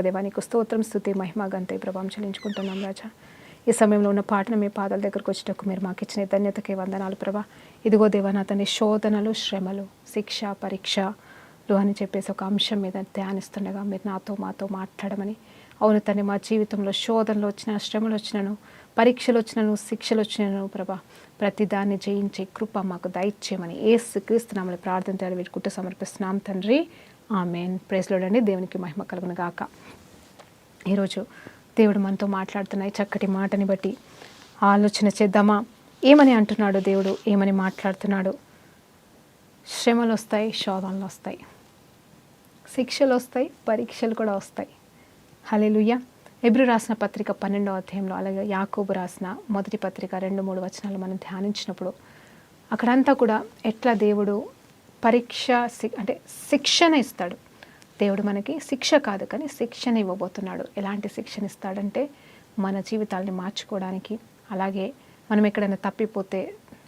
దేవానికి స్తోత్రం స్తుతి మహిమ గంతే ప్రభావం చెల్లించుకుంటున్నాం రాజా. ఈ సమయంలో ఉన్న పాటను మీ పాదాల దగ్గరకు వచ్చేటకు మీరు మాకు ఇచ్చిన ధన్యతకే వందనాలు ప్రభా. ఇదిగో దేవా నా తండ్రి శోధనలు శ్రమలు శిక్ష పరీక్షలు అని చెప్పేసి ఒక అంశం మీద ధ్యానిస్తుండగా మీరు మాతో మాట్లాడమని. అవును తండ్రి, మా జీవితంలో శోధనలు వచ్చినా శ్రమలు వచ్చినను పరీక్షలు వచ్చినను శిక్షలు వచ్చినను ప్రభా ప్రతిదాన్ని జయించే కృప మాకు దయచేయమని యేసుక్రీస్తు నామములో ప్రార్థన వీడుకుంటూ సమర్పిస్తున్నాం తండ్రి. ఆమేన్. ప్రైజ్ లార్డ్ అండి. దేవునికి మహిమ కలుగును గాక. ఈరోజు దేవుడు మనతో మాట్లాడుతున్న ఈ చక్కటి మాటని బట్టి ఆలోచన చేద్దామా? ఏమని అంటున్నాడు దేవుడు, ఏమని మాట్లాడుతున్నాడు? శ్రమలు వస్తాయి, శోధనలు వస్తాయి, శిక్షలు వస్తాయి, పరీక్షలు కూడా వస్తాయి. హల్లెలూయా. హెబ్రీ రాసిన పత్రిక 12వ అధ్యాయంలో, అలాగే యాకోబు రాసిన మొదటి పత్రిక 2-3 వచనాలు మనం ధ్యానించినప్పుడు అక్కడంతా కూడా ఎట్లా దేవుడు పరీక్ష అంటే శిక్షణ ఇస్తాడు. దేవుడు మనకి శిక్ష కాదు కానీ శిక్షణ ఇవ్వబోతున్నాడు. ఎలాంటి శిక్షణ ఇస్తాడంటే మన జీవితాలని మార్చుకోవడానికి, అలాగే మనం ఎక్కడైనా తప్పిపోతే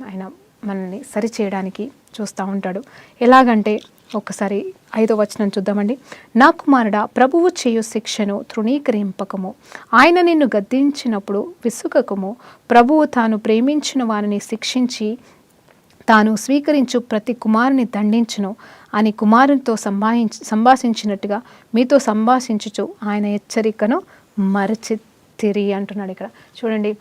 ఆయన మనల్ని సరిచేయడానికి చూస్తూ ఉంటాడు. ఎలాగంటే ఒక్కసారి 5వ వచనం చూద్దామండి. నా కుమారుడా, ప్రభువు చేయు శిక్షను తృణీకరింపకము, ఆయన నిన్ను గద్దించినప్పుడు విసుకకము. ప్రభువు తాను ప్రేమించిన వారిని శిక్షించి తాను స్వీకరించు ప్రతి కుమారుని దండించును అని కుమారునితో సంభాషించినట్టుగా మీతో సంభాషించుచు ఆయన హెచ్చరికను మరచితిరి అంటున్నాడు. ఇక్కడ చూడండి,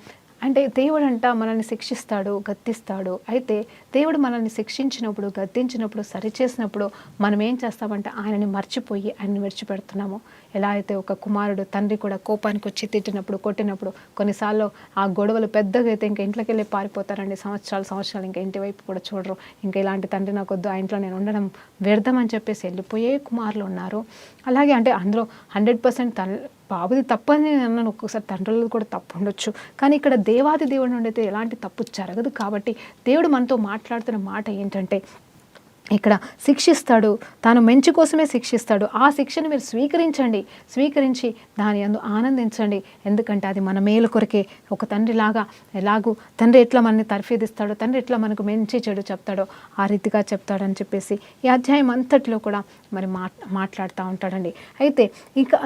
అంటే దేవుడు అంట మనల్ని శిక్షిస్తాడు, గద్దిస్తాడు. అయితే దేవుడు మనల్ని శిక్షించినప్పుడు, గద్దించినప్పుడు, సరిచేసినప్పుడు మనం ఏం చేస్తామంటే ఆయనని మర్చిపోయి ఆయనని విడిచిపెడుతున్నాము. ఎలా అయితే ఒక కుమారుడు తండ్రి కూడా కోపానికి వచ్చి తిట్టినప్పుడు, కొట్టినప్పుడు కొన్నిసార్లు ఆ గొడవలు పెద్దగా అయితే ఇంకా ఇంట్లోకి వెళ్ళి పారిపోతారండి. సంవత్సరాలు ఇంకా ఇంటి వైపు కూడా చూడరు. ఇంకా ఇలాంటి తండ్రి నాకు వద్దు, ఆ ఇంట్లో నేను ఉండడం వ్యర్థం అని చెప్పేసి వెళ్ళిపోయే కుమారులు ఉన్నారు. అలాగే అంటే అందులో 100% బాబుది తప్పని అన్నాను. ఒక్కొక్కసారి తండ్రులది కూడా తప్పు ఉండొచ్చు. కానీ ఇక్కడ దేవాది దేవుడి నుండి అయితే ఎలాంటి తప్పు జరగదు. కాబట్టి దేవుడు మనతో మాట్లాడుతున్న మాట ఏంటంటే, ఇక్కడ శిక్షిస్తాడు, తాను మంచి కోసమే శిక్షిస్తాడు. ఆ శిక్షను మీరు స్వీకరించి దాని యందు ఆనందించండి. ఎందుకంటే అది మన మేలు కొరకే. ఒక తండ్రిలాగా తండ్రి ఎట్లా మనల్ని తర్ఫీదిస్తాడో, తండ్రి ఎట్లా మనకు మంచి చెడు చెప్తాడో ఆ రీతిగా చెప్తాడని చెప్పేసి ఈ అధ్యాయం అంతట్లో కూడా మరి మాట్లాడుతూ ఉంటాడండి. అయితే ఇంకా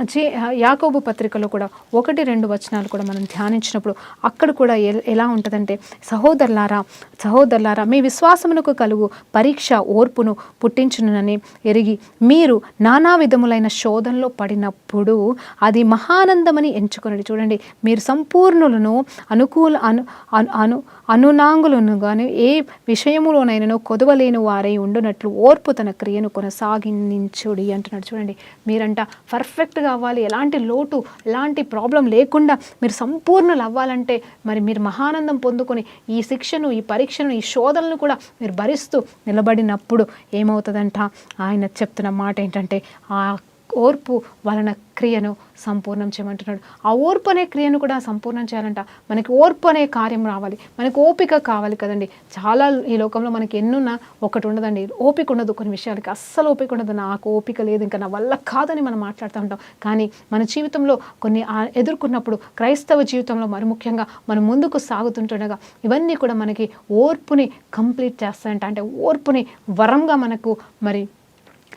యాకోబు పత్రికలో కూడా 1-2 వచనాలు కూడా మనం ధ్యానించినప్పుడు అక్కడ కూడా ఎలా ఉంటుందంటే, సహోదరులారా మీ విశ్వాసమునకు కలుగు పరీక్ష ఓర్పును పుట్టించునని ఎరిగి మీరు నానా విధములైన శోధనలో పడినప్పుడు అది మహానందమని ఎంచుకొనండి. చూడండి, మీరు సంపూర్ణులను అనునాంగులను కానీ ఏ విషయములోనైనా కొదవలేని వారై ఉండునట్లు ఓర్పు తన క్రియను కొనసాగించుడి అంటున్నాడు. చూడండి, మీరంట పర్ఫెక్ట్గా అవ్వాలి, ఎలాంటి లోటు ఎలాంటి ప్రాబ్లం లేకుండా మీరు సంపూర్ణులు అవ్వాలంటే మరి మీరు మహానందం పొందుకొని ఈ శిక్షను, ఈ పరీక్షను, ఈ శోధనలు కూడా మీరు భరిస్తూ నిలబడినప్పుడు ఏమవుతుందంట? ఆయన చెప్తున్న మాట ఏంటంటే, ఆ ఓర్పు వలన క్రియను సంపూర్ణం చేయమంటున్నాడు. ఆ ఓర్పు అనే క్రియను కూడా సంపూర్ణం చేయాలంట. మనకి ఓర్పు అనే కార్యం రావాలి, మనకు ఓపిక కావాలి కదండి. చాలా ఈ లోకంలో మనకి ఎన్నున్నా ఒకటి ఉండదండి, ఓపిక ఉండదు. కొన్ని విషయాలకి అస్సలు ఓపిక ఉండదు. నాకు ఓపిక లేదు, ఇంకా నా వల్ల కాదని మనం మాట్లాడుతూ ఉంటాం. కానీ మన జీవితంలో కొన్ని ఎదుర్కొన్నప్పుడు, క్రైస్తవ జీవితంలో మరి ముఖ్యంగా మనం ముందుకు సాగుతుంటుండగా ఇవన్నీ కూడా మనకి ఓర్పుని కంప్లీట్ చేస్తాయంట. అంటే ఓర్పుని వరంగా మనకు మరి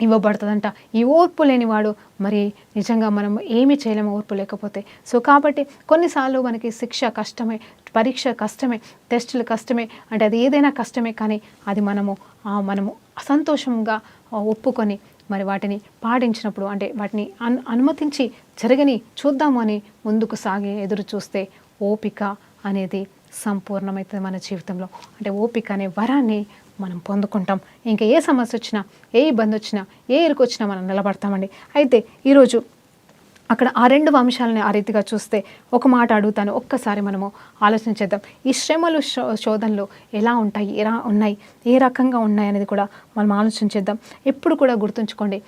ఇవ్వబడుతుందంట. ఈ ఓర్పు లేనివాడు మరి నిజంగా మనం ఏమీ చేయలేము ఓర్పు లేకపోతే. సో కాబట్టి కొన్నిసార్లు మనకి శిక్ష కష్టమే, పరీక్ష కష్టమే, టెస్టులు కష్టమే, అంటే అది ఏదైనా కష్టమే. కానీ అది మనము సంతోషంగా ఒప్పుకొని మరి వాటిని పాటించినప్పుడు, అంటే వాటిని అనుమతించి జరగని చూద్దాము అని ముందుకు సాగి ఎదురు చూస్తే ఓపిక అనేది సంపూర్ణమవుతుంది మన జీవితంలో. అంటే ఓపిక అనే వరాన్ని మనం పొందుకుంటాం. ఇంకా ఏ సమస్య వచ్చినా, ఏ ఇబ్బంది వచ్చినా, ఏ ఇరుకు వచ్చినా మనం నిలబడతామండి. అయితే ఈరోజు అక్కడ ఆ 2 అంశాలని ఆ రీతిగా చూస్తే ఒక మాట అడుగుతాను, ఒక్కసారి మనము ఆలోచన చేద్దాం. ఈ శ్రమలు శోధనలు ఎలా ఉన్నాయి, ఏ రకంగా ఉన్నాయి అనేది కూడా మనం ఆలోచన చేద్దాం. ఎప్పుడు కూడా గుర్తుంచుకోండి,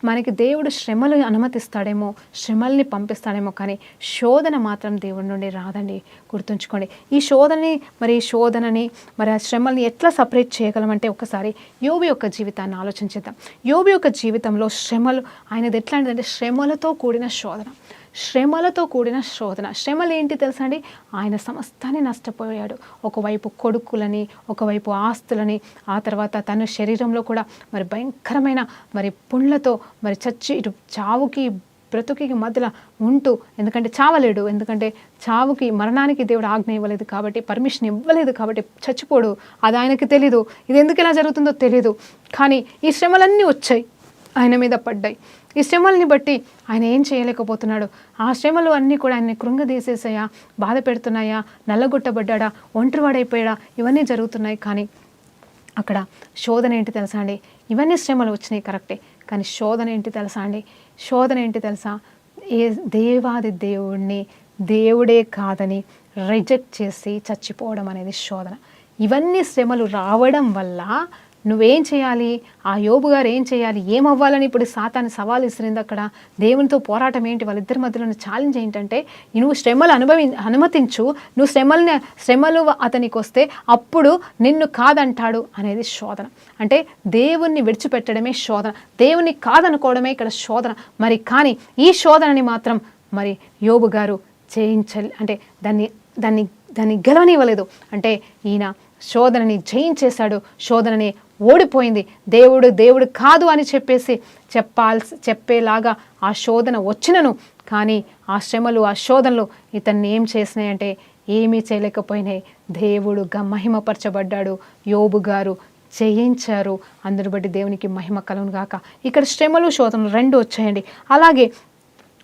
మనకి దేవుడు శ్రమలు అనుమతిస్తాడేమో, శ్రమల్ని పంపిస్తాడేమో, కానీ శోధన మాత్రం దేవుడి నుండి రాదండి. గుర్తుంచుకోండి. ఈ శోధనని మరి ఆ శ్రమల్ని ఎట్లా సపరేట్ చేయగలమంటే ఒకసారి యోబు యొక్క జీవితాన్ని ఆలోచించేద్దాం. యోబు యొక్క జీవితంలో శ్రమలు ఆయనది ఎట్లాంటిదంటే శ్రమలతో కూడిన శోధన. శ్రమలు ఏంటి తెలుసా అండి? ఆయన సమస్తాన్ని నష్టపోయాడు. ఒకవైపు కొడుకులని, ఒకవైపు ఆస్తులని, ఆ తర్వాత తన శరీరంలో కూడా మరి భయంకరమైన మరి పుండ్లతో మరి చచ్చి ఇటు చావుకి బ్రతుకి మధ్యలో ఉంటూ, ఎందుకంటే చావలేడు, ఎందుకంటే చావుకి మరణానికి దేవుడు ఆజ్ఞ ఇవ్వలేదు కాబట్టి, పర్మిషన్ ఇవ్వలేదు కాబట్టి చచ్చిపోడు. అది ఆయనకి తెలీదు, ఇది ఎందుకు ఇలా జరుగుతుందో తెలీదు. కానీ ఈ శ్రమలన్నీ వచ్చాయి, ఆయన మీద పడ్డాయి. ఈ శ్రమల్ని బట్టి ఆయన ఏం చేయలేకపోతున్నాడు. ఆ శ్రమలు అన్నీ కూడా ఆయన్ని కృంగదీసేసాయా, బాధ పెడుతున్నాయా, నల్లగొట్టబడ్డా, ఒంటరివాడైపోయాడా, ఇవన్నీ జరుగుతున్నాయి. కానీ అక్కడ శోధన ఏంటి తెలుసా అండి? ఇవన్నీ శ్రమలు వచ్చినాయి కరెక్టే, కానీ శోధన ఏంటి తెలుసా అండి? శోధన ఏంటి తెలుసా? ఏ దేవాది దేవుడిని దేవుడే కాదని రిజెక్ట్ చేసి చచ్చిపోవడం అనేది శోధన. ఇవన్నీ శ్రమలు రావడం వల్ల నువ్వేం చేయాలి? ఆ యోబు గారు ఏం చేయాలి? ఏమవ్వాలని ఇప్పుడు సాతాను సవాల్ ఇస్తుంది. అక్కడ దేవునితో పోరాటం ఏంటి? వాళ్ళిద్దరి మధ్యలో ఛాలెంజ్ ఏంటంటే, నువ్వు శ్రమలు అనుమతించు, నువ్వు శ్రమలు అతనికి వస్తే అప్పుడు నిన్ను కాదంటాడు అనేది శోధన. అంటే దేవుణ్ణి విడిచిపెట్టడమే శోధన, దేవుణ్ణి కాదనుకోవడమే ఇక్కడ శోధన. మరి కానీ ఈ శోధనని మాత్రం మరి యోబు గారు అంటే దాన్ని గెలవనివ్వలేదు. అంటే ఈయన శోధనని జయించేశాడు, శోధనని ఓడిపోయింది. దేవుడు కాదు అని చెప్పేలాగా ఆ శోధన వచ్చినను, కానీ ఆ శ్రమలు, ఆ శోధనలు ఇతన్ని ఏం చేసినాయంటే ఏమీ చేయలేకపోయినాయి. దేవుడుగా మహిమపరచబడ్డాడు, యోబు గారు జయించారు. అందుని బట్టి దేవునికి మహిమ కలుగును గాక. ఇక్కడ శ్రమలు, శోధనలు రెండు వచ్చాయండి. అలాగే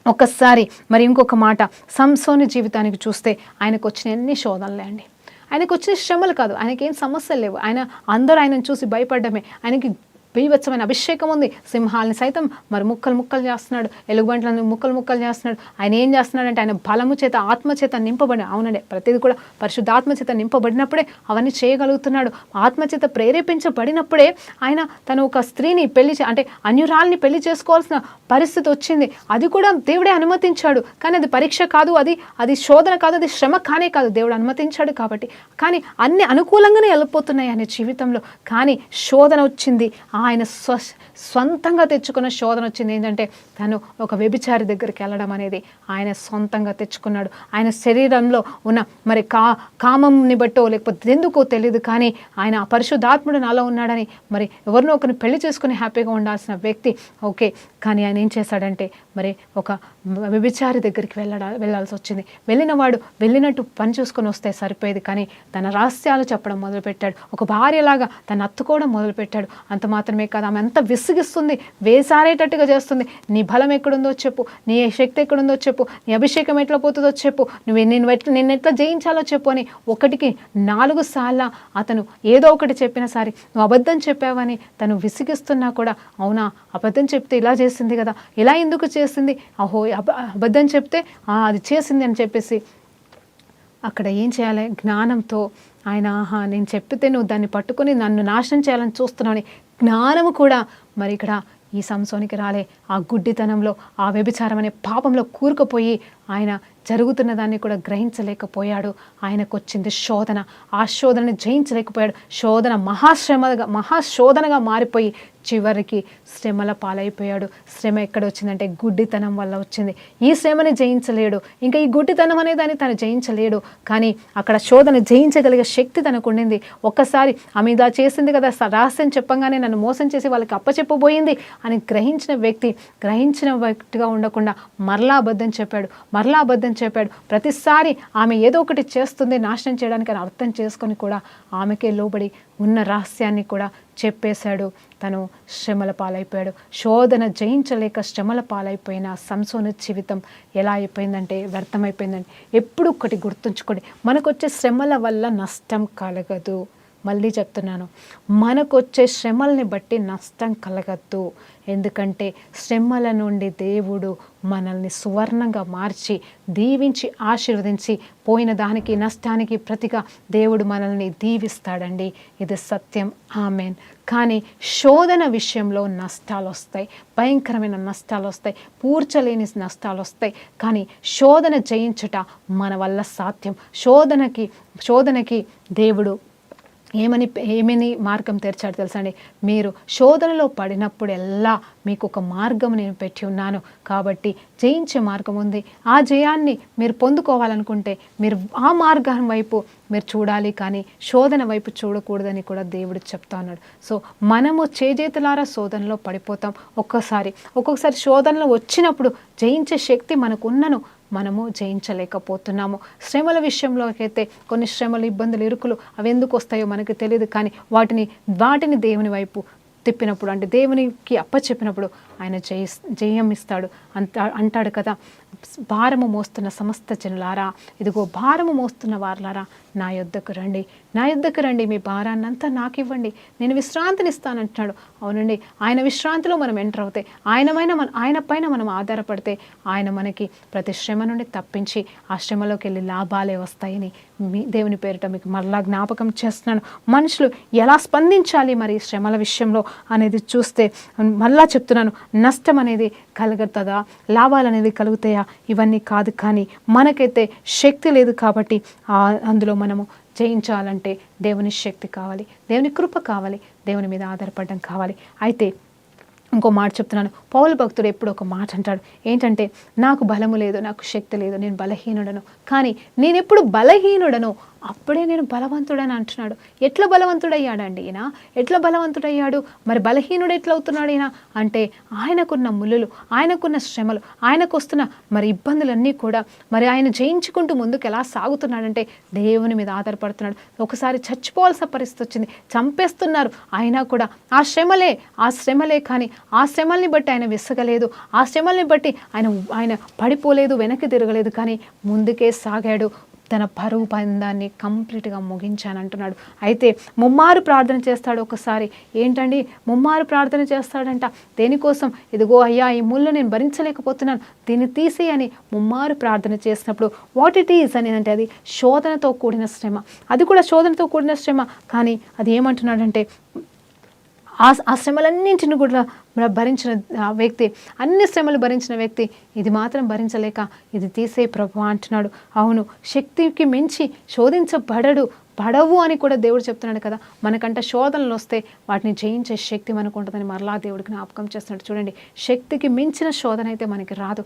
ఒక్కసారి మరి ఇంకొక మాట, సంసోను జీవితానికి చూస్తే ఆయనకు వచ్చిన ఎన్ని శోధనలే అండి. ఆయనకు వచ్చిన శ్రమలు కాదు, ఆయనకేం సమస్యలు లేవు. అందరూ ఆయనను చూసి భయపడ్డమే. ఆయనకి బీభత్సమైన అభిషేకం ఉంది. సింహాలని సైతం మరి ముక్కలు చేస్తున్నాడు, ఎలుగుబంట్లను ముక్కలు చేస్తున్నాడు. ఆయన ఏం చేస్తున్నాడంటే ఆయన బలము చేత, ఆత్మచేత నింపబడి, అవునండి ప్రతిదీ కూడా పరిశుద్ధాత్మచేత నింపబడినప్పుడే అవన్నీ చేయగలుగుతున్నాడు. ఆత్మచేత ప్రేరేపించబడినప్పుడే ఆయన తను ఒక స్త్రీని అంటే అన్యురాల్ని పెళ్లి చేసుకోవాల్సిన పరిస్థితి వచ్చింది. అది కూడా దేవుడే అనుమతించాడు. కానీ అది పరీక్ష కాదు, అది శోధన కాదు, అది శ్రమ కానే కాదు, దేవుడు అనుమతించాడు కాబట్టి. కానీ అన్ని అనుకూలంగానే వెళ్ళిపోతున్నాయి ఆయన జీవితంలో. కానీ శోధన వచ్చింది, ఆయన సొంతంగా తెచ్చుకున్న శోధన వచ్చింది. ఏంటంటే తను ఒక వ్యభిచారి దగ్గరికి వెళ్ళడం అనేది ఆయన సొంతంగా తెచ్చుకున్నాడు. ఆయన శరీరంలో ఉన్న మరి కామంని బట్టో లేకపోతే ఎందుకో తెలియదు, కానీ ఆయన ఆ పరిశుద్ధాత్ముడు నాలో ఉన్నాడని మరి ఎవరినో ఒకరిని పెళ్లి చేసుకుని హ్యాపీగా ఉండాల్సిన వ్యక్తి. ఓకే, కానీ ఆయన ఏం చేశాడంటే మరి ఒక వ్యభిచారి దగ్గరికి వెళ్ళాల్సి వచ్చింది. వెళ్ళినవాడు వెళ్ళినట్టు పని చూసుకొని వస్తే సరిపోయేది, కానీ తన రహస్యాలు చెప్పడం మొదలుపెట్టాడు. ఒక భార్యలాగా తను అత్తుకోవడం మొదలుపెట్టాడు. అంత మాత్రమే కాదు, ఆమె అంత విసిగిస్తుంది, వేసారేటట్టుగా చేస్తుంది. నీ బలం ఎక్కడుందో చెప్పు, నీ శక్తి ఎక్కడుందో చెప్పు, నీ అభిషేకం ఎట్లా పోతుందో చెప్పు, నిన్ను ఎట్లా జయించాలో చెప్పు అని 1కి 4 సార్లు అతను ఏదో ఒకటి చెప్పిన సరే నువ్వు అబద్ధం చెప్పావని తను విసిగిస్తున్నా కూడా, అవునా అబద్ధం చెప్తే ఇలా చేసింది కదా, ఇలా ఎందుకు చేసింది, అహో అబద్ధం చెప్తే అది చేసింది అని చెప్పేసి అక్కడ ఏం చేయాలి? జ్ఞానంతో ఆయన నేను చెప్పితే నువ్వు దాన్ని పట్టుకొని నన్ను నాశనం చేయాలని చూస్తున్నావు. జ్ఞానము కూడా మరి ఇక్కడ ఈ సంసోనికి రాలే. ఆ గుడ్డితనంలో, ఆ వ్యభిచారం అనే పాపంలో కూరుకుపోయి ఆయన జరుగుతున్న దాన్ని కూడా గ్రహించలేకపోయాడు. ఆయనకు వచ్చింది శోధన. ఆ శోధనని జయించలేకపోయాడు. శోధన మహాశోధనగా మారిపోయి చివరికి శ్రమల పాలైపోయాడు. శ్రమ ఎక్కడ వచ్చిందంటే గుడ్డితనం వల్ల వచ్చింది. ఈ శ్రమని జయించలేడు, ఇంకా ఈ గుడ్డితనం అనే దాన్ని తను జయించలేడు. కానీ అక్కడ శోధన జయించగలిగే శక్తి తనకు ఉండింది. ఒక్కసారి ఆమె ఇలా చేసింది కదా, రహస్యం చెప్పంగానే నన్ను మోసం చేసి వాళ్ళకి అప్పచెప్పబోయింది అని గ్రహించిన వ్యక్తిగా ఉండకుండా మరలా అబద్ధం చెప్పాడు. ప్రతిసారి ఆమె ఏదో ఒకటి చేస్తుంది నాశనం చేయడానికి అని అర్థం చేసుకొని కూడా ఆమెకే లోబడి ఉన్న రహస్యాన్ని కూడా చెప్పేశాడు. తను శ్రమల పాలైపోయాడు. శోధన జయించలేక శ్రమల పాలైపోయిన సంసోను జీవితం ఎలా అయిపోయిందంటే వ్యర్థమైపోయిందండి. ఎప్పుడు ఒకటి గుర్తుంచుకోండి, మనకొచ్చే శ్రమల వల్ల నష్టం కలగదు. మళ్ళీ చెప్తున్నాను, మనకొచ్చే శ్రమల్ని బట్టి నష్టం కలగద్దు. ఎందుకంటే శ్రమల నుండి దేవుడు మనల్ని సువర్ణంగా మార్చి దీవించి ఆశీర్వదించి పోయిన దానికి నష్టానికి ప్రతిగా దేవుడు మనల్ని దీవిస్తాడండి. ఇది సత్యం, ఆమెన్. కానీ శోధన విషయంలో నష్టాలు వస్తాయి, భయంకరమైన నష్టాలు వస్తాయి, పూడ్చలేని నష్టాలు వస్తాయి. కానీ శోధన జయించుట మన వల్ల సాధ్యం. శోధనకి దేవుడు ఏమని మార్గం తెరిచాడు తెలుసా అండి? మీరు శోధనలో పడినప్పుడెల్లా మీకు ఒక మార్గం నేను పెట్టి ఉన్నాను, కాబట్టి జయించే మార్గం ఉంది. ఆ జయాన్ని మీరు పొందుకోవాలనుకుంటే మీరు ఆ మార్గం వైపు మీరు చూడాలి, కానీ శోధన వైపు చూడకూడదని కూడా దేవుడు చెప్తా ఉన్నాడు. సో మనము చేజేతులారా శోధనలో పడిపోతాం. ఒక్కొక్కసారి శోధనలో వచ్చినప్పుడు జయించే శక్తి మనకున్నను మనము జయించలేకపోతున్నాము. శ్రమల విషయంలోకైతే కొన్ని శ్రమలు, ఇబ్బందులు, ఇరుకులు అవి ఎందుకు వస్తాయో మనకు తెలియదు, కానీ వాటిని దేవుని వైపు తిప్పినప్పుడు, అంటే దేవునికి అప్పచెప్పినప్పుడు ఆయన జయం ఇస్తాడు. అంటాడు కదా, భారము మోస్తున్న సమస్త జనులారా, ఇదిగో భారము మోస్తున్న వారులారా నా యొద్దకు రండి, నా యొద్దకు రండి, మీ భారాన్నంతా నాకు ఇవ్వండి, నేను విశ్రాంతిని ఇస్తానంటున్నాడు. అవునండి, ఆయన విశ్రాంతిలో మనం ఎంటర్ అవుతే, ఆయన పైన మనం ఆధారపడితే ఆయన మనకి ప్రతి శ్రమ నుండి తప్పించి ఆ శ్రమలోకి వెళ్ళి లాభాలే వస్తాయని దేవుని పేరిట మీకు మరలా జ్ఞాపకం చేస్తున్నాను. మనుషులు ఎలా స్పందించాలి మరి శ్రమల విషయంలో అనేది చూస్తే మళ్ళా చెప్తున్నాను, నష్టం అనేది కలుగుతుందా, లాభాలు అనేది కలుగుతాయా, ఇవన్నీ కాదు. కానీ మనకైతే శక్తి లేదు కాబట్టి అందులో మనము జయించాలంటే దేవుని శక్తి కావాలి, దేవుని కృప కావాలి, దేవుని మీద ఆధారపడడం కావాలి. అయితే ఇంకో మాట చెప్తున్నాను, పౌలు భక్తుడు ఎప్పుడు ఒక మాట అంటాడు, ఏంటంటే నాకు బలము లేదు, నాకు శక్తి లేదు, నేను బలహీనుడను, కానీ నేను ఎప్పుడు బలహీనుడను అప్పుడే నేను బలవంతుడని అంటున్నాడు. ఎట్లా బలవంతుడయ్యాడండి ఈయన? ఎట్లా బలవంతుడయ్యాడు? మరి బలహీనుడు ఎట్లా అవుతున్నాడు ఈయన అంటే, ఆయనకున్న ముళ్ళులు, ఆయనకున్న శ్రమలు, ఆయనకు వస్తున్న మరి ఇబ్బందులన్నీ కూడా మరి ఆయన జయించుకుంటూ ముందుకు ఎలా సాగుతున్నాడంటే దేవుని మీద ఆధారపడుతున్నాడు. ఒకసారి చచ్చిపోవాల్సిన పరిస్థితి వచ్చింది, చంపేస్తున్నారు, అయినా కూడా ఆ శ్రమలే కానీ ఆ శ్రమల్ని బట్టి ఆయన విసగలేదు, ఆ శ్రమల్ని బట్టి ఆయన పడిపోలేదు, వెనక్కి తిరగలేదు, కానీ ముందుకే సాగాడు. తన పరువు పందాన్ని కంప్లీట్గా ముగించానంటున్నాడు. అయితే ముమ్మారు ప్రార్థన చేస్తాడు. ఒకసారి ఏంటండి ముమ్మారు ప్రార్థన చేస్తాడంట, దేనికోసం? ఇదిగో అయ్యా, ఈ ముళ్ళు నేను భరించలేకపోతున్నాను, దీన్ని తీసేయని ముమ్మారు ప్రార్థన చేసినప్పుడు వాట్ ఇట్ ఈజ్ అని అంటే అది శోధనతో కూడిన శ్రమ, అది కూడా శోధనతో కూడిన శ్రమ. కానీ అది ఏమంటున్నాడంటే, ఆ శ్రమలన్నింటిని కూడా భరించిన వ్యక్తి, అన్ని శ్రమలు భరించిన వ్యక్తి ఇది మాత్రం భరించలేక ఇది తీసే ప్రభు అంటున్నాడు. అవును, శక్తికి మించి పడవు అని కూడా దేవుడు చెప్తున్నాడు కదా. మనకంట శోధనలు వస్తే వాటిని జయించే శక్తి మనకు ఉంటుందని మరలా దేవుడికి జ్ఞాపకం చేస్తున్నాడు. చూడండి, శక్తికి మించిన శోధన అయితే మనకి రాదు.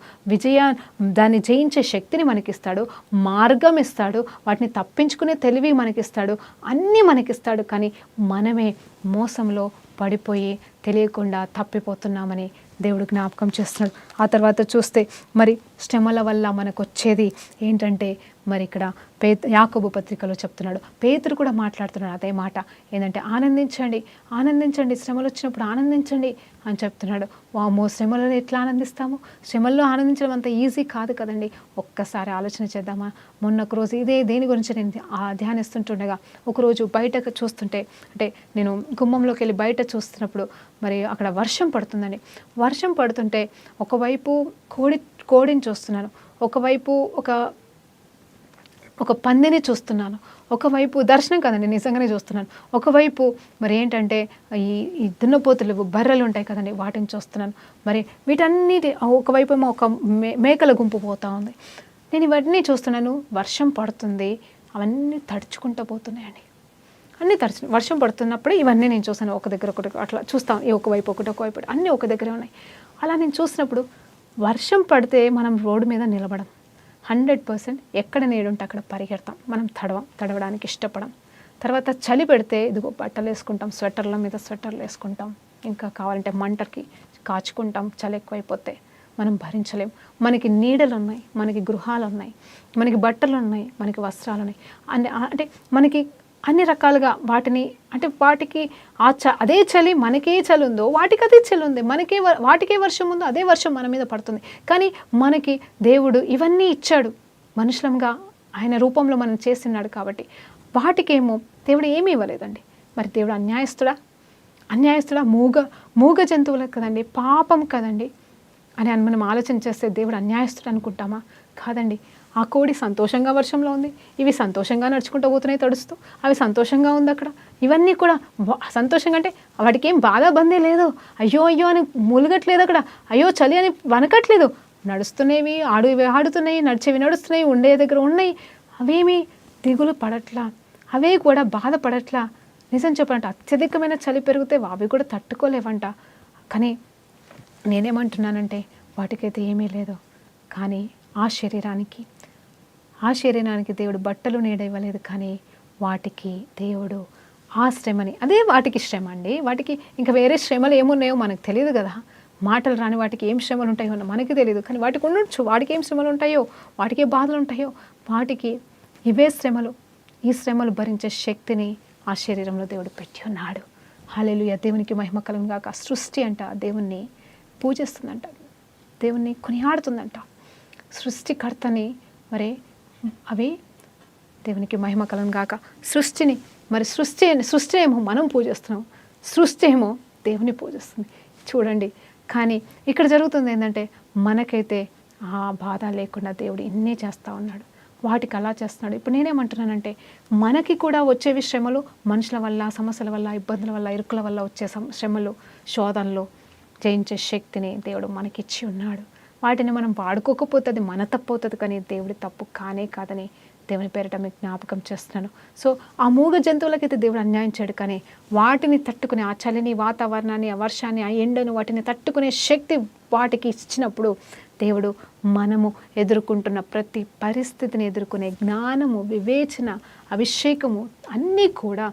దాన్ని జయించే శక్తిని మనకిస్తాడు, మార్గం ఇస్తాడు, వాటిని తప్పించుకునే తెలివి మనకిస్తాడు, అన్నీ మనకిస్తాడు. కానీ మనమే మోసంలో పడిపోయి తెలియకుండా తప్పిపోతున్నామని దేవుడు జ్ఞాపకం చేస్తున్నాడు. ఆ తర్వాత చూస్తే మరి శ్రమల వల్ల మనకు వచ్చేది ఏంటంటే, మరి ఇక్కడ యాకోబు పత్రికలో చెప్తున్నాడు, పేతురు కూడా మాట్లాడుతున్నాడు అదే మాట, ఏంటంటే ఆనందించండి, శ్రమలు వచ్చినప్పుడు ఆనందించండి అని చెప్తున్నాడు. వామో, శ్రమలను ఎట్లా ఆనందిస్తాము? శ్రమల్లో ఆనందించడం అంత ఈజీ కాదు కదండి. ఒక్కసారి ఆలోచన చేద్దామా? మొన్న ఒక రోజు దేని గురించి నేను ధ్యానిస్తుంటుండగా ఒకరోజు బయటకు చూస్తుంటే, అంటే నేను గుమ్మంలోకి వెళ్ళి బయట చూస్తున్నప్పుడు మరి అక్కడ వర్షం పడుతుందండి. వర్షం పడుతుంటే ఒకవైపు కోడిని చూస్తున్నాను, ఒకవైపు ఒక పందిని చూస్తున్నాను, ఒకవైపు దర్శనం కదండి, నిజంగానే చూస్తున్నాను. ఒకవైపు మరి ఏంటంటే ఈ దున్నపోతులు, బర్రెలు ఉంటాయి కదండి, వాటిని చూస్తున్నాను. మరి వీటన్నిటి ఒకవైపు ఏమో ఒక మేకల గుంపు పోతూ ఉంది. నేను ఇవన్నీ చూస్తున్నాను. వర్షం పడుతుంది, అవన్నీ తడుచుకుంటూ పోతున్నాయండి. అన్నీ వర్షం పడుతున్నప్పుడే ఇవన్నీ నేను చూసాను. ఒక దగ్గర ఒకటి అట్లా చూస్తాను, ఒకవైపు అన్నీ ఒక దగ్గరే ఉన్నాయి. అలా నేను చూసినప్పుడు వర్షం పడితే మనం రోడ్డు మీద నిలబడం 100%, ఎక్కడ నీడుంటే అక్కడ పరిగెడతాం, మనం తడవడానికి ఇష్టపడం. తర్వాత చలి పెడితే ఇదిగో బట్టలు వేసుకుంటాం, స్వెటర్ల మీద స్వెటర్లు వేసుకుంటాం, ఇంకా కావాలంటే మంటకి కాచుకుంటాం. చలి ఎక్కువైపోతే మనం భరించలేం. మనకి నీడలు ఉన్నాయి, మనకి గృహాలు ఉన్నాయి, మనకి బట్టలు ఉన్నాయి, మనకి వస్త్రాలు ఉన్నాయి, అంటే మనకి అన్ని రకాలుగా వాటికి అదే చలి మనకే చలి ఉందో వాటికి అదే చలి ఉంది, వాటికే వర్షం ఉందో అదే వర్షం మన మీద పడుతుంది. కానీ మనకి దేవుడు ఇవన్నీ ఇచ్చాడు, మనుషులంగా ఆయన రూపంలో మనం చేస్తున్నాడు. కాబట్టి వాటికేమో దేవుడు ఏమీ ఇవ్వలేదండి. మరి దేవుడు అన్యాయస్తుడా? మూగ జంతువులకు కదండి, పాపం కదండి అని మనం ఆలోచన చేస్తే దేవుడు అన్యాయస్తుడు అనుకుంటామా? కాదండి. ఆ కోడి సంతోషంగా వర్షంలో ఉంది, ఇవి సంతోషంగా నడుచుకుంటూ పోతున్నాయి తడుస్తూ, అవి సంతోషంగా ఉంది అక్కడ. ఇవన్నీ కూడా సంతోషంగా, అంటే వాటికి ఏం బాధ బందే లేదు, అయ్యో అని మూలగట్లేదు అక్కడ, అయ్యో చలి అని వనకట్లేదు, నడుస్తున్నవి ఆడుతున్నాయి, నడుస్తున్నాయి, ఉండే దగ్గర ఉన్నాయి, అవేమీ దిగులు పడట్లా, అవే కూడా బాధపడట్లా. నిజం చెప్పాలంటే అత్యధికమైన చలి పెరిగితే అవి కూడా తట్టుకోలేవంట. కానీ నేనేమంటున్నానంటే వాటికైతే ఏమీ లేదు. కానీ ఆ శరీరానికి దేవుడు బట్టలు నీడ ఇవ్వలేదు. కానీ వాటికి దేవుడు ఆ శ్రమని, అదే వాటికి శ్రమ అండి. వాటికి ఇంకా వేరే శ్రమలు ఏమున్నాయో మనకు తెలియదు కదా. మాటలు రాని వాటికి ఏం శ్రమలు ఉంటాయో మనకి తెలియదు. కానీ వాటికి ఉండొచ్చు, వాటికి ఏం శ్రమలు ఉంటాయో, వాటికి ఏ బాధలు ఉంటాయో, వాటికి ఇవే శ్రమలు. ఈ శ్రమలు భరించే శక్తిని ఆ శరీరంలో దేవుడు పెట్టి ఉన్నాడు. హల్లెలూయా, దేవునికి మహిమ కలుగును గాక. సృష్టి అంట దేవుణ్ణి పూజిస్తుందంట, దేవుణ్ణి కొనియాడుతుందంట. సృష్టికర్తని మరి అవి దేవునికి మహిమ కలుగును గాక. సృష్టి ఏమో మనం పూజిస్తున్నాం, సృష్టి ఏమో దేవుని పూజిస్తుంది. చూడండి, కానీ ఇక్కడ జరుగుతుంది ఏంటంటే మనకైతే ఆ బాధ లేకుండా దేవుడు ఇన్ని చేస్తూ ఉన్నాడు, వాటికి అలా చేస్తున్నాడు. ఇప్పుడు నేనేమంటున్నానంటే మనకి కూడా వచ్చేవి శ్రమలు, మనుషుల వల్ల, సమస్యల వల్ల, ఇబ్బందుల వల్ల, ఇరుకుల వల్ల వచ్చే శ్రమలు, శోధనలు జయించే శక్తిని దేవుడు మనకిచ్చి ఉన్నాడు. వాటిని మనం వాడుకోకపోతే అది మన తప్పు అవుతుంది, కానీ దేవుడి తప్పు కానే కాదని దేవుని పేరిట మీకు జ్ఞాపకం చేస్తున్నాను. సో ఆ మూగ జంతువులకైతే దేవుడు అన్యాయం చేయడు, కానీ వాటిని తట్టుకునే ఆ చలిని, వాతావరణాన్ని, ఆ వర్షాన్ని, ఆ ఎండను, వాటిని తట్టుకునే శక్తి వాటికి ఇచ్చినప్పుడు దేవుడు మనము ఎదుర్కొంటున్న ప్రతి పరిస్థితిని ఎదుర్కొనే జ్ఞానము, వివేచన, అభిషేకము అన్నీ కూడా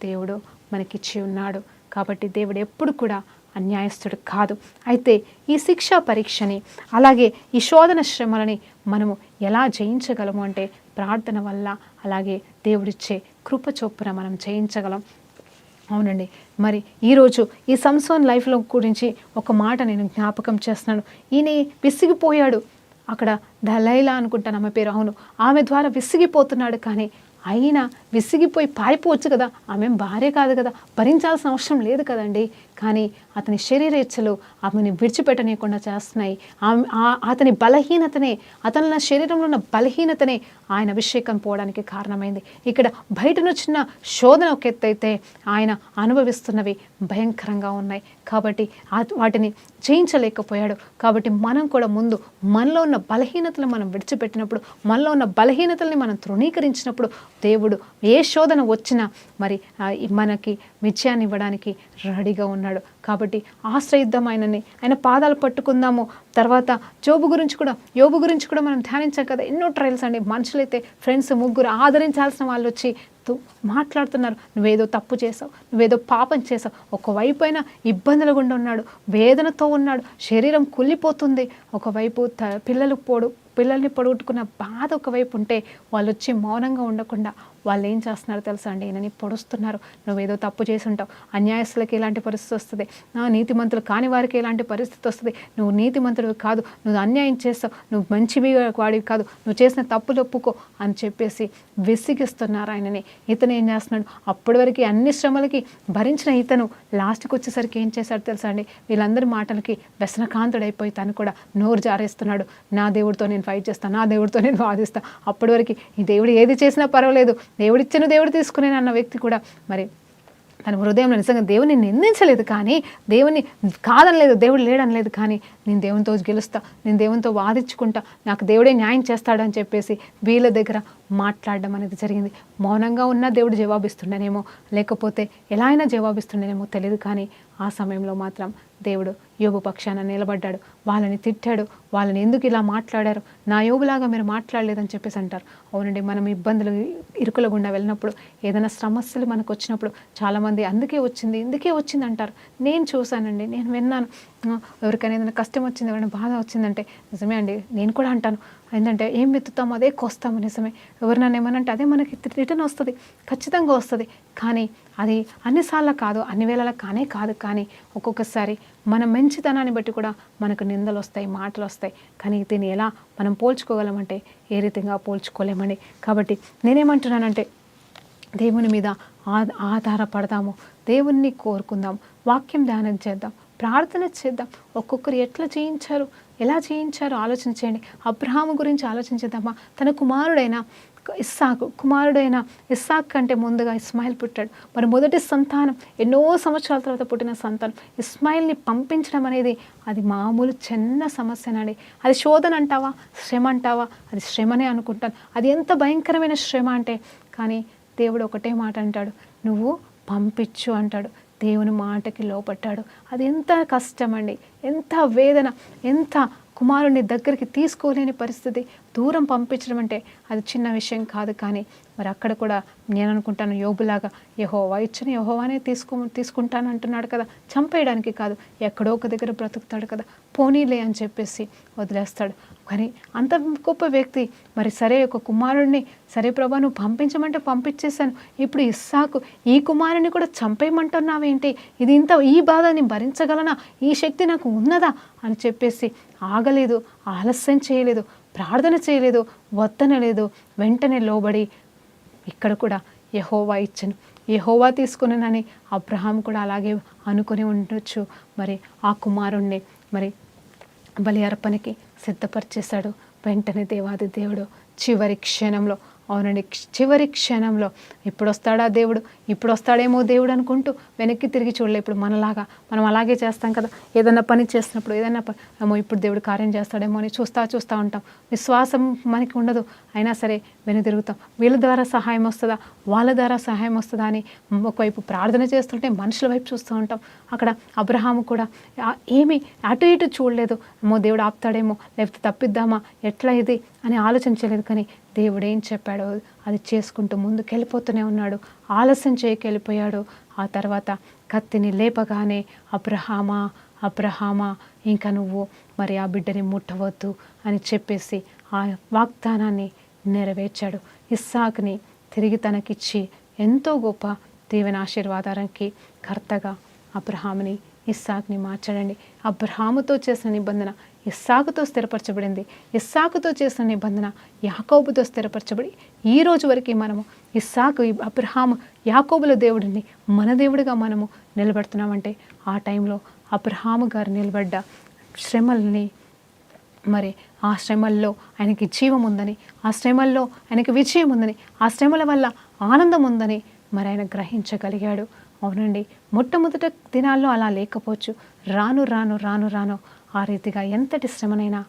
దేవుడు మనకిచ్చి ఉన్నాడు. కాబట్టి దేవుడు ఎప్పుడు కూడా అన్యాయస్తుడు కాదు. అయితే ఈ శిక్షా పరీక్షని, అలాగే ఈ శోధన శ్రమలని మనము ఎలా జయించగలము అంటే ప్రార్థన వల్ల, అలాగే దేవుడిచ్చే కృప చొప్పున మనం జయించగలం. అవునండి, మరి ఈరోజు ఈ సంసోన్ లైఫ్లో గురించి ఒక మాట నేను జ్ఞాపకం చేస్తున్నాను. ఈయన విసిగిపోయాడు. అక్కడ దలైలా అనుకుంటాను ఆమె పేరు, అవును, ఆమె ద్వారా విసిగిపోతున్నాడు. కానీ అయినా విసిగిపోయి పారిపోవచ్చు కదా, ఆమె భార్య కాదు కదా, భరించాల్సిన అవసరం లేదు కదండి. కానీ అతని శరీరేచ్ఛలు ఆమెని విడిచిపెట్టనీయకుండా చేస్తున్నాయి. అతని బలహీనతనే, అతని శరీరంలో ఉన్న బలహీనతనే ఆయన అభిషేకం పోవడానికి కారణమైంది. ఇక్కడ బయటనొచ్చిన శోధన ఒక ఎత్తైతే ఆయన అనుభవిస్తున్నవి భయంకరంగా ఉన్నాయి. కాబట్టి వాటిని జయించలేకపోయాడు. కాబట్టి మనం కూడా ముందు మనలో ఉన్న బలహీనతలు మనం విడిచిపెట్టినప్పుడు, మనలో ఉన్న బలహీనతల్ని మనం తృణీకరించినప్పుడు దేవుడు ఏ శోధన వచ్చినా మరి మనకి విజయాన్ని ఇవ్వడానికి రెడీగా ఉన్నాడు. కాబట్టి ఆశ్రయిద్దాం ఆయన పాదాలు పట్టుకుందాము. తర్వాత యోబు గురించి కూడా మనం ధ్యానించాం కదా. ఎన్నో ట్రయల్స్ అండి. మనుషులైతే ఫ్రెండ్స్ ముగ్గురు ఆదరించాల్సిన వాళ్ళు వచ్చి మాట్లాడుతున్నారు, నువ్వేదో తప్పు చేసావు, నువ్వేదో పాపం చేసావు. ఒకవైపు అయినా ఇబ్బందులు గుండా ఉన్నాడు, వేదనతో ఉన్నాడు, శరీరం కుళ్ళిపోతుంది. ఒకవైపు పిల్లల్ని పొడుగుట్టుకున్న బాధ ఒకవైపు ఉంటే వాళ్ళు వచ్చి మౌనంగా ఉండకుండా వాళ్ళు ఏం చేస్తున్నారు తెలుసా అండి, ఈయనని పొడుస్తున్నారు. నువ్వేదో తప్పు చేసి ఉంటావు, అన్యాయస్తులకి ఇలాంటి పరిస్థితి వస్తుంది, నీతిమంతులు కాని వారికి ఇలాంటి పరిస్థితి వస్తుంది, నువ్వు నీతిమంతుడివి కాదు, నువ్వు అన్యాయం చేస్తావు, నువ్వు మంచివి వాడివి కాదు, నువ్వు చేసిన తప్పులు ఒప్పుకో అని చెప్పేసి విసిగిస్తున్నారు ఆయనని. ఇతను ఏం చేస్తున్నాడు, అప్పటి వరకు అన్ని శ్రమలకి భరించిన ఇతను లాస్ట్కి వచ్చేసరికి ఏం చేశాడు తెలుసా అండి, వీళ్ళందరి మాటలకి వ్యసనకాంతుడైపోయి తను కూడా నోరు జారేస్తున్నాడు. నా దేవుడితో నేను ఫైట్ చేస్తాను, నా దేవుడితో నేను వాదిస్తాను. అప్పటి వరకు ఈ దేవుడు ఏది చేసినా పర్వాలేదు, దేవుడిచ్చిన దేవుడు తీసుకునే అన్న వ్యక్తి కూడా మరి తన హృదయంలో నిజంగా దేవుని నిందించలేదు, కానీ దేవుని కాదనలేదు, దేవుడు లేడనలేదు. కానీ నేను దేవునితో గెలుస్తా, నేను దేవునితో వాదించుకుంటా, నాకు దేవుడే న్యాయం చేస్తాడని చెప్పేసి వీళ్ళ దగ్గర మాట్లాడడం అనేది జరిగింది. మౌనంగా ఉన్న దేవుడు జవాబిస్తుండేనేమో, లేకపోతే ఎలా అయినా జవాబిస్తుండేనేమో తెలియదు. కానీ ఆ సమయంలో మాత్రం దేవుడు యోబు పక్షాన నిలబడ్డాడు. వాళ్ళని తిట్టాడు, వాళ్ళని ఎందుకు ఇలా మాట్లాడారు, నా యోబులాగా మీరు మాట్లాడలేదని చెప్పేసి అంటారు. అవునండి, మనం ఇబ్బందులు ఇరుకుల గుండా వెళ్ళినప్పుడు, ఏదైనా సమస్యలు మనకు వచ్చినప్పుడు చాలామంది ఇందుకే వచ్చింది అంటారు. నేను చూశానండి, నేను విన్నాను. ఎవరికైనా ఏదైనా కష్టం వచ్చింది, ఎవరైనా బాధ వచ్చిందంటే నిజమే అండి, నేను కూడా అంటాను. ఏంటంటే ఏం విత్తుతామో అదే కోస్తాము. నిజమే, ఎవరినైనా ఏమనంటే అదే మనకి రిటర్న్ వస్తుంది, ఖచ్చితంగా వస్తుంది. కానీ అది అన్నిసార్లు కాదు, అన్ని వేళలా కానే కాదు. కానీ ఒక్కొక్కసారి మన మంచితనాన్ని బట్టి కూడా మనకు నిందలు వస్తాయి, మాటలు వస్తాయి. కానీ దీన్ని ఎలా మనం పోల్చుకోగలమంటే ఏ రీతిగా పోల్చుకోలేమండి. కాబట్టి నేనేమంటున్నానంటే దేవుని మీద ఆధారపడదాము, దేవుణ్ణి కోరుకుందాం, వాక్యం ధ్యానం చేద్దాం, ప్రార్థన చేద్దాం. ఒక్కొక్కరు ఎలా చేయించారో ఆలోచన చేయండి. అబ్రహాము గురించి ఆలోచించేద్దామా. తన కుమారుడైన ఇస్సాక్ కంటే ముందుగా ఇస్మాయిల్ పుట్టాడు. మరి మొదటి సంతానం, ఎన్నో సంవత్సరాల తర్వాత పుట్టిన సంతానం ఇస్మాయిల్ని పంపించడం అనేది అది మామూలు చిన్న సమస్యనండి. అది శోధన అంటావా, శ్రమ అంటావా? అది శ్రమనే అనుకుంటాను. అది ఎంత భయంకరమైన శ్రమ అంటే, కానీ దేవుడు ఒకటే మాట అంటాడు, నువ్వు పంపించు అంటాడు. దేవుని మాటకి లోపడ్డాడు. అది ఎంత కష్టం అండి, ఎంత వేదన, ఎంత కుమారుని దగ్గరికి తీసుకోలేని పరిస్థితి. దూరం పంపించడం అంటే అది చిన్న విషయం కాదు. కానీ మరి అక్కడ కూడా నేను అనుకుంటాను యోబులాగా యెహోవా ఇచ్చిన యెహోవానే తీసుకుంటాను అంటున్నాడు కదా, చంపేయడానికి కాదు, ఎక్కడో ఒక దగ్గర బ్రతుకుతాడు కదా, పోనీలే అని చెప్పేసి వదిలేస్తాడు. కానీ అంత గొప్ప వ్యక్తి మరి సరే ఒక కుమారుడిని సరే ప్రభా నువ్వు పంపించమంటే పంపించేశాను, ఇప్పుడు ఇస్సాకు ఈ కుమారుని కూడా చంపేయమంటున్నావేంటి, ఇది ఇంత ఈ బాధ నేను భరించగలనా, ఈ శక్తి నాకు ఉన్నదా అని చెప్పేసి ఆగలేదు, ఆలస్యం చేయలేదు, ప్రార్థన చేయలేదు, వద్దనలేదు, వెంటనే లోబడి ఇక్కడ కూడా యెహోవా ఇచ్చను, యెహోవా తీసుకున్నానని అబ్రహాం కూడా అలాగే అనుకుని ఉండొచ్చు. మరి ఆ కుమారుణ్ణి మరి బలి అర్పణకి సిద్ధపరిచేశాడు. వెంటనే దేవాది దేవుడు చివరి క్షణంలో, అవునండి చివరి క్షణంలో ఇప్పుడు వస్తాడా దేవుడు, ఇప్పుడు వస్తాడేమో దేవుడు అనుకుంటూ వెనక్కి తిరిగి చూడలే. ఇప్పుడు మనలాగా మనం అలాగే చేస్తాం కదా, ఏదైనా పని చేస్తున్నప్పుడు ఏదైనా ఏమో ఇప్పుడు దేవుడు కార్యం చేస్తాడేమో అని చూస్తూ ఉంటాం. విశ్వాసం మనకి ఉండదు, అయినా సరే వెనుదిరుగుతాం. వీళ్ళ ద్వారా సహాయం వస్తుందా, వాళ్ళ ద్వారా సహాయం వస్తుందా అని ఒకవైపు ప్రార్థన చేస్తుంటే మనుషుల వైపు చూస్తూ ఉంటాం. అక్కడ అబ్రహాము కూడా ఏమీ అటు ఇటు చూడలేదు, అమ్మో దేవుడు ఆపుతాడేమో, లేకపోతే తప్పిద్దామా, ఎట్లా ఇది అని ఆలోచించలేదు. కానీ దేవుడు ఏం చెప్పాడో అది చేసుకుంటూ ముందుకెళ్ళిపోతూనే ఉన్నాడు, ఆలస్యం చేయకెళ్ళిపోయాడు. ఆ తర్వాత కత్తిని లేపగానే అబ్రహామా అబ్రహామా ఇంకా నువ్వు మరి ఆ బిడ్డని ముట్టవద్దు అని చెప్పేసి ఆ వాగ్దానాన్ని నెరవేర్చాడు. ఇస్సాకుని తిరిగి తనకిచ్చి ఎంతో గొప్ప దేవుని ఆశీర్వాదానికి కర్తగా అబ్రహాముని ఇస్సాకుని మార్చాడండి. అబ్రహాముతో చేసిన నిబంధన ఇస్సాకుతో స్థిరపరచబడింది, ఇస్సాకుతో చేసిన నిబంధన యాకోబుతో స్థిరపరచబడి ఈ రోజు వరకు మనము ఇస్సాకు అబ్రహాము యాకోబుల దేవుడిని మన దేవుడిగా మనము నిలబడుతున్నామంటే ఆ టైంలో అబ్రహాము గారు నిలబడ్డ శ్రమల్ని మరి ఆ శ్రమల్లో ఆయనకి జీవం ఉందని, ఆ శ్రమల్లో ఆయనకి విజయం ఉందని, ఆ శ్రమల వల్ల ఆనందం ఉందని మరి ఆయన గ్రహించగలిగాడు. అవునండి, మొట్టమొదట దినాల్లో అలా లేకపోవచ్చు, రాను రాను రాను రాను ఆ రీతిగా ఎంతటి శ్రమనైనా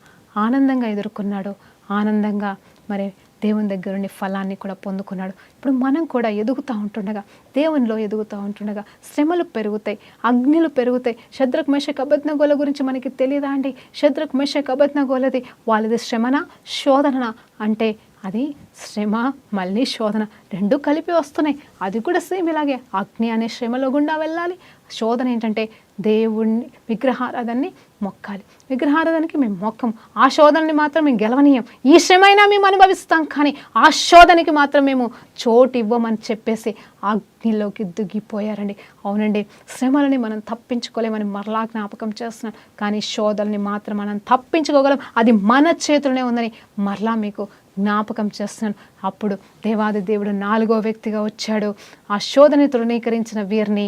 ఆనందంగా ఎదుర్కొన్నాడు, ఆనందంగా మరి దేవుని దగ్గర నుండి ఫలాన్ని కూడా పొందుకున్నాడు. ఇప్పుడు మనం కూడా ఎదుగుతూ ఉంటుండగా, దేవునిలో ఎదుగుతూ ఉంటుండగా శ్రమలు పెరుగుతాయి, అగ్నిలు పెరుగుతాయి. షద్రక్ మేషక్ అబేద్నెగోల గురించి మనకి తెలియదా అండి? షద్రక్ మేషక్ అబేద్నెగోలది వాళ్ళది శ్రమనా శోధననా అంటే అది శ్రమ మళ్ళీ శోధన రెండు కలిపి వస్తున్నాయి. అది కూడా సేమ్ ఇలాగే అగ్ని అనే శ్రమలో గుండా వెళ్ళాలి. శోధన ఏంటంటే దేవుణ్ణి విగ్రహారాధనని మొక్కాలి, విగ్రహారాధనకి మేము మొక్కము, ఆ శోధనని మాత్రం మేము గెలవనీయం, ఈ శ్రమైనా మేము అనుభవిస్తాం కానీ ఆ శోధనకి మాత్రం మేము చోటు ఇవ్వమని చెప్పేసి అగ్నిలోకి దిగిపోయారండి. అవునండి, శ్రమలని మనం తప్పించుకోలేమని మరలా జ్ఞాపకం చేస్తున్నాం, కానీ శోధనని మాత్రం మనం తప్పించుకోగలం, అది మన చేతుల్లోనే ఉందని మరలా మీకు జ్ఞాపకం చేస్తున్నాను. అప్పుడు దేవాది దేవుడు 4వ వ్యక్తిగా వచ్చాడు. ఆ శోధని తృణీకరించిన వీరిని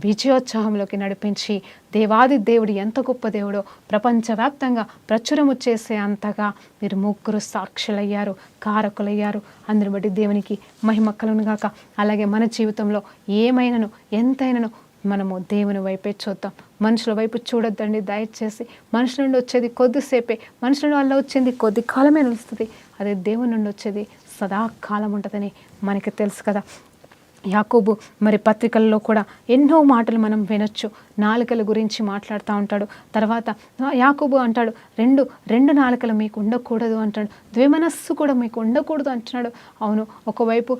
విజయోత్సాహంలోకి నడిపించి దేవాది దేవుడు ఎంత గొప్ప దేవుడో ప్రపంచవ్యాప్తంగా ప్రచురము చేసే అంతగా మీరు ముగ్గురు సాక్షులయ్యారు, కారకులయ్యారు. అందుని బట్టి దేవునికి మహిమ కలుగును గాక. అలాగే మన జీవితంలో ఏమైనాను ఎంతైనాను మనము దేవుని వైపే చూద్దాం, మనుషుల వైపు చూడొద్దండి దయచేసి. మనుషుల నుండి వచ్చేది కొద్దిసేపే, మనుషుల వల్ల వచ్చేది కొద్ది కాలమే నిలుస్తుంది, అదే దేవుని నుండి వచ్చేది సదాకాలం ఉంటుందని మనకి తెలుసు కదా. యాకోబు మరి పత్రికల్లో కూడా ఎన్నో మాటలు మనం వినొచ్చు, నాలుకల గురించి మాట్లాడుతూ ఉంటాడు. తర్వాత యాకోబు అంటాడు రెండు నాలుకలు మీకు ఉండకూడదు అంటాడు, ద్విమనస్సు కూడా మీకు ఉండకూడదు అంటున్నాడు. అవును, ఒకవైపు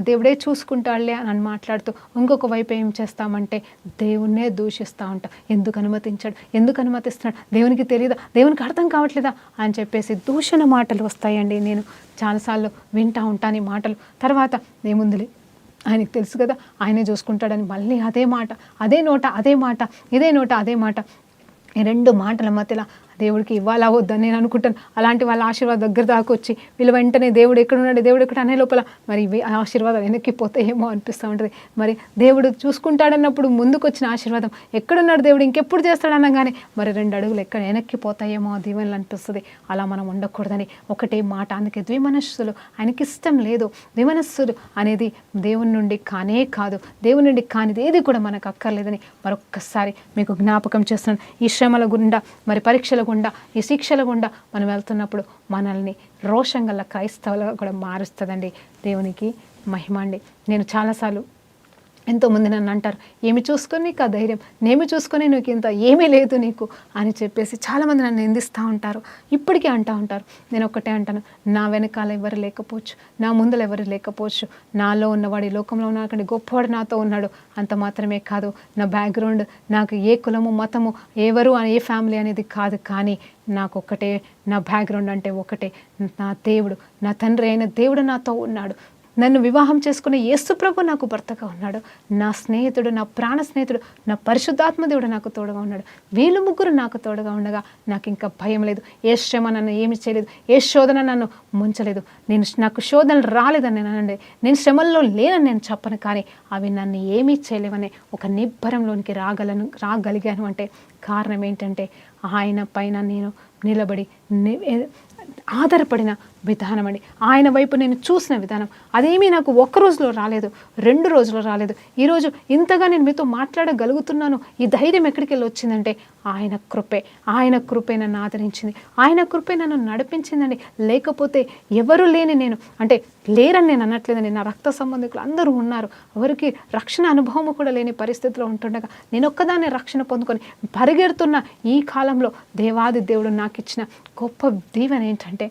దేవుడే చూసుకుంటాడులే అని మాట్లాడుతూ ఇంకొక వైపు ఏం చేస్తామంటే దేవుణ్ణే దూషిస్తూ ఉంటాం. ఎందుకు అనుమతిస్తున్నాడు, దేవునికి తెలియదా, దేవునికి అర్థం కావట్లేదా అని చెప్పేసి దూషణ మాటలు వస్తాయండి. నేను చాలాసార్లు వింటూ ఉంటాను ఈ మాటలు. తర్వాత ఏముందిలే ఆయనకు తెలుసు కదా, ఆయనే చూసుకుంటాడని మళ్ళీ అదే మాట, ఇదే నోట అదే మాట. ఈ రెండు మాటల మధ్యలో దేవుడికి ఇవ్వాలా వద్దని నేను అనుకుంటాను. అలాంటి వాళ్ళ ఆశీర్వాదం దగ్గర దాకా వచ్చి వీళ్ళు వెంటనే దేవుడు ఎక్కడున్నాడు, దేవుడు ఎక్కడ అనే లోపల మరి ఆశీర్వాదం వెనక్కిపోతాయేమో అనిపిస్తూ ఉంటుంది. మరి దేవుడు చూసుకుంటాడన్నప్పుడు ముందుకు వచ్చిన ఆశీర్వాదం ఎక్కడున్నాడు దేవుడు ఇంకెప్పుడు చేస్తాడనగానే మరి 2 అడుగులు ఎక్కడ వెనక్కిపోతాయేమో దీవెనలు అనిపిస్తుంది. అలా మనం ఉండకూడదని ఒకటే మాట. అందుకే ద్విమనస్సులు ఆయనకి ఇష్టం లేదు. ద్విమనస్సులు అనేది దేవుని నుండి కానే కాదు, దేవుని నుండి కానిది ఏది కూడా మనకు అక్కర్లేదని మరొక్కసారి మీకు జ్ఞాపకం చేస్తున్నాను. ఈ శ్రమల గుండా మరి పరీక్షల గుండా ఈ శిక్షల గుండా మనం వెళ్తున్నప్పుడు మనల్ని రోషం గల క్రైస్తవులుగా కూడా మారుస్తుందండి. దేవునికి మహిమ అండి. నేను చాలాసార్లు ఎంతోమంది నన్ను అంటారు, ఏమి చూసుకొని నీకు ఆ ధైర్యం, నేమి చూసుకొని నీకు ఇంత ఏమీ లేదు నీకు అని చెప్పేసి చాలామంది నన్ను నిందిస్తూ ఉంటారు, ఇప్పటికీ అంటూ ఉంటారు. నేను ఒక్కటే అంటాను, నా వెనకాల ఎవరు లేకపోవచ్చు, నా ముందర ఎవరు లేకపోవచ్చు, నాలో ఉన్నవాడు ఈ లోకంలో ఉన్నవాడి గొప్పవాడు నాతో ఉన్నాడు. అంత మాత్రమే కాదు, నా బ్యాక్గ్రౌండ్, నాకు ఏ కులము మతము ఎవరు ఏ ఫ్యామిలీ అనేది కాదు, కానీ నాకు ఒక్కటే, నా బ్యాక్గ్రౌండ్ అంటే ఒకటే, నా దేవుడు, నా తండ్రి అయిన దేవుడు నాతో ఉన్నాడు. నన్ను వివాహం చేసుకున్న యేసుప్రభు నాకు భర్తగా ఉన్నాడు. నా స్నేహితుడు, నా ప్రాణ స్నేహితుడు, నా పరిశుద్ధాత్మ దేవుడు నాకు తోడుగా ఉన్నాడు. వీళ్ళు ముగ్గురు నాకు తోడుగా ఉండగా నాకు ఇంకా భయం లేదు. ఏ శ్రమ నన్ను ఏమి చేయలేదు, ఏ శోధన నన్ను ముంచలేదు. నాకు శోధనలు రాలేదని నేను అనండి, నేను శ్రమల్లో లేనని నేను చెప్పను, కానీ అవి నన్ను ఏమీ చేయలేవనే ఒక నిబ్బరంలోనికి రాగలిగాను అంటే కారణం ఏంటంటే ఆయన పైన నేను నిలబడి ఆధారపడిన విధానం అండి. ఆయన వైపు నేను చూసిన విధానం. అదేమీ నాకు ఒక్క రోజులో రాలేదు, 2 రోజులు రాలేదు. ఈరోజు ఇంతగా నేను మీతో మాట్లాడగలుగుతున్నాను. ఈ ధైర్యం ఎక్కడికి వెళ్ళి వచ్చిందంటే ఆయన కృపే. ఆయన కృపే నన్ను ఆదరించింది, ఆయన కృపే నన్ను నడిపించిందండి. లేకపోతే ఎవరు లేని నేను, అంటే లేరని నేను అనట్లేదండి, నా రక్త సంబంధికులు అందరూ ఉన్నారు. ఎవరికి రక్షణ అనుభవం కూడా లేని పరిస్థితిలో ఉంటుండగా నేను ఒక్కదాన్ని రక్షణ పొందుకొని పరిగెడుతున్న ఈ కాలంలో దేవాది దేవుడు నాకు ఇచ్చిన గొప్ప దీవెన ఏంటంటే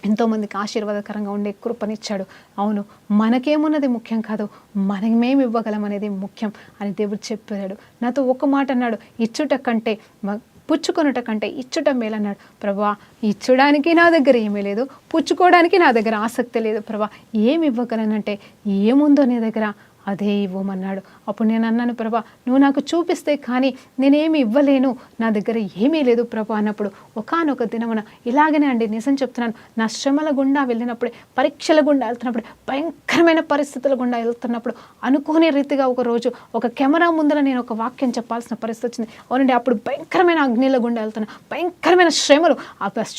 ఎంతోమందికి ఆశీర్వాదకరంగా ఉండే కృపనిచ్చాడు. అవును, మనకేమున్నది ముఖ్యం కాదు, మనమేమి ఇవ్వగలం అనేది ముఖ్యం అని దేవుడు చెప్పాడు. నాతో ఒక మాట అన్నాడు, ఇచ్చుట కంటే పుచ్చుకొనుట కంటే ఇచ్చుట మేలన్నాడు. ప్రభా, ఇచ్చడానికి నా దగ్గర ఏమీ లేదు, పుచ్చుకోవడానికి నా దగ్గర ఆసక్తి లేదు. ప్రభా, ఏమి ఇవ్వగలనంటే ఏముందో నీ దగ్గర అదే ఇవ్వమన్నాడు. అప్పుడు నేను అన్నాను, ప్రభా నువ్వు నాకు చూపిస్తే కానీ నేనేమి ఇవ్వలేను, నా దగ్గర ఏమీ లేదు ప్రభా అన్నప్పుడు ఒకానొక దినమున ఇలాగనే అండి, నిజం చెప్తున్నాను, నా శ్రమల గుండా వెళ్ళినప్పుడే, పరీక్షల గుండా వెళ్తున్నప్పుడు, భయంకరమైన పరిస్థితుల గుండా వెళ్తున్నప్పుడు అనుకోని రీతిగా ఒక రోజు ఒక కెమెరా ముందర నేను ఒక వాక్యం చెప్పాల్సిన పరిస్థితి వచ్చింది. అవునండి, అప్పుడు భయంకరమైన అగ్నిల గుండా వెళ్తున్నా, భయంకరమైన శ్రమలు,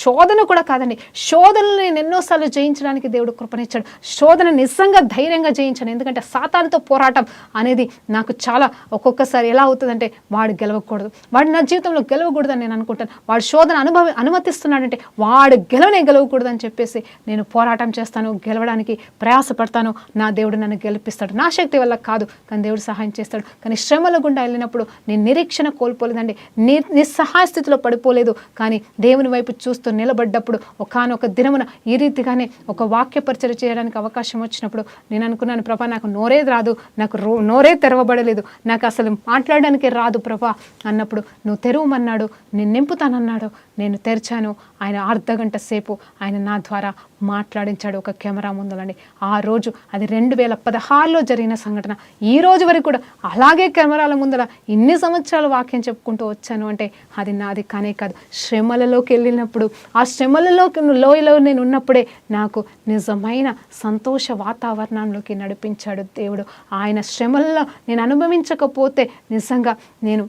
శోధన కూడా కాదండి, శోధనలు నేను ఎన్నోసార్లు జయించడానికి దేవుడు కృపనిచ్చాడు. శోధన నిజంగా ధైర్యంగా జయించాను, ఎందుకంటే సాతానుతో పోరాటం అనేది నాకు చాలా ఒక్కొక్కసారి ఎలా అవుతుందంటే వాడు గెలవకూడదు, వాడు నా జీవితంలో గెలవకూడదని నేను అనుకుంటాను. వాడు శోధన అనుమతిస్తున్నాడంటే వాడు గెలవకూడదు అని చెప్పేసి నేను పోరాటం చేస్తాను, గెలవడానికి ప్రయాసపడతాను. నా దేవుడు నన్ను గెలిపిస్తాడు, నా శక్తి వల్ల కాదు, కానీ దేవుడు సహాయం చేస్తాడు. కానీ శ్రమల గుండా వెళ్ళినప్పుడు నేను నిరీక్షణ కోల్పోలేదండి, నిస్సహాయ స్థితిలో పడిపోలేదు. కానీ దేవుని వైపు చూస్తూ నిలబడ్డప్పుడు ఒకానొక దినమున ఈ రీతిగానే ఒక వాక్య పరిచయం చేయడానికి అవకాశం వచ్చినప్పుడు నేను అనుకున్నాను, ప్రభా నాకు నోరే రాదు, నాకు నోరే తెరవబడలేదు, నాకు అసలు మాట్లాడడానికి రాదు ప్రభా అన్నప్పుడు నువ్వు తెరవమన్నాడు, నేను నింపుతానన్నాడు, నేను తెరిచాను. ఆయన అర్ధగంట సేపు ఆయన నా ద్వారా మాట్లాడించాడు ఒక కెమెరా ముందులండి. ఆ రోజు అది 2016లో జరిగిన సంఘటన. ఈ రోజు వరకు కూడా అలాగే కెమెరాల ముందర ఇన్ని సంవత్సరాలు వాక్యం చెప్పుకుంటూ వచ్చాను అంటే అది నాది కానే కాదు. శ్రమలలోకి వెళ్ళినప్పుడు, ఆ లోయలో నేను ఉన్నప్పుడే నాకు నిజమైన సంతోష వాతావరణంలోకి నడిపించాడు దేవుడు. ఆయన శ్రమల్లో నేను అనుభవించకపోతే నిజంగా నేను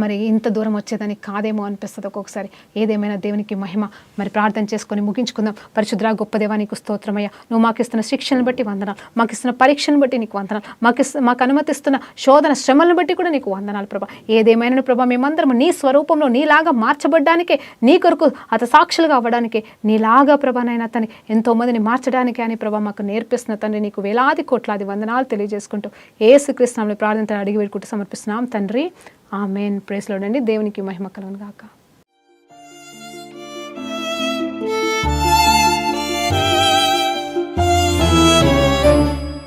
మరి ఇంత దూరం వచ్చేదని కాదేమో అనిపిస్తుంది ఒక్కొక్కసారి. ఏదేమైనా దేవునికి మహిమ. మరి ప్రార్థన చేసుకొని ముగించుకుందాం. పరిశుద్ర గొప్ప దేవా నీకు స్తోత్రమయ్య. నువ్వు మాకు ఇస్తున్న శిక్షను బట్టి వందనాలు, మాకు ఇస్తున్న పరీక్షను బట్టి నీకు వందనాలు, మాకు అనుమతిస్తున్న శోధన శ్రమలను బట్టి కూడా నీకు వందనాలు ప్రభా. ఏదేమైనా ప్రభా మేమందరం నీ స్వరూపంలో నీలాగా మార్చబడ్డానికే, నీ కొరకు సాక్షులుగా అవ్వడానికే, నీలాగా ప్రభానైనా తని ఎంతోమందిని మార్చడానికి అని ప్రభా మాకు నేర్పిస్తున్న తండ్రి నీకు వేలాది కోట్లాది వందనాలు తెలియజేసుకుంటూ యేసుక్రీస్తు నామములో ప్రార్థన అడిగి వేడుకుంటూ సమర్పిస్తున్నాం తండ్రి. ఆమేన్. ప్రైజ్ లార్డ్ అండి. దేవునికి మహిమ కలుగును గాక.